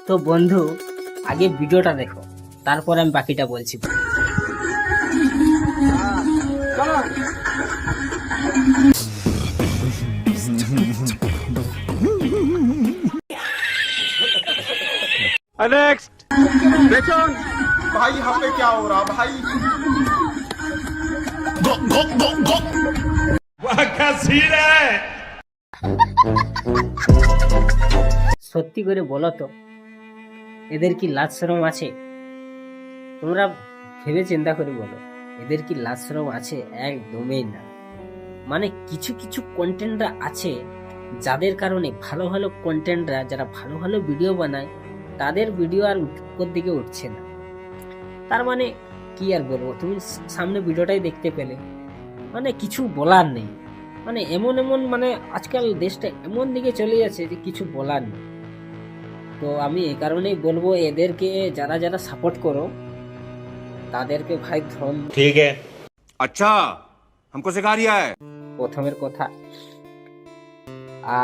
তো বন্ধু, আগে ভিডিওটা দেখো, তারপর আমি বাকিটা বলছি। नेक्स्ट पेचन भाई यहाँ पे क्या हो रहा भाई गो गो गो गो वाह क्या सीन है সত্যি করে বলো তো, এদের কি লাজ শরম আছে? তোমরা ভেবে চিন্তা করে বলো, এদের কি লাজ শরম আছে? একদমই না। মানে কিছু কিছু কন্টেন্টরা আছে যাদের কারণে ভালো ভালো কন্টেন্টরা, যারা ভালো ভালো ভিডিও বানায়, তাদের ভিডিও আর উপর দিকে উঠছে না। তার মানে কি আর বলবো, তুমি সামনে ভিডিওটাই দেখতে পেলে, মানে কিছু বলার নেই। মানে এমন এমন, মানে আজকাল দেশটা এমন দিকে চলে যাচ্ছে যে কিছু বলার নেই। তো আমি এই কারণেই বলবো, এদেরকে যারা যারা সাপোর্ট করো তাদেরকে ভাই ধন্যবাদ। ठीक है अच्छा हमको सिखा रिया है প্রথমের কথা।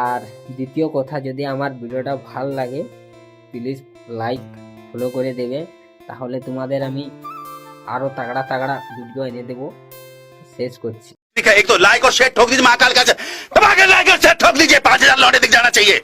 আর দ্বিতীয় কথা, যদি আমার ভিডিওটা ভালো লাগে প্লিজ লাইক ফলো করে দেবে, তাহলে তোমাদের আমি আরো তাগড়া তাগড়া ভিডিও এনে দেবো। শেষ করছি। एक तो लाइक और शेयर ठोक दीजिए महाकाल का, लाइक और शेयर ठोक दीजिए, 5000 लौटे दिख जाना चाहिए।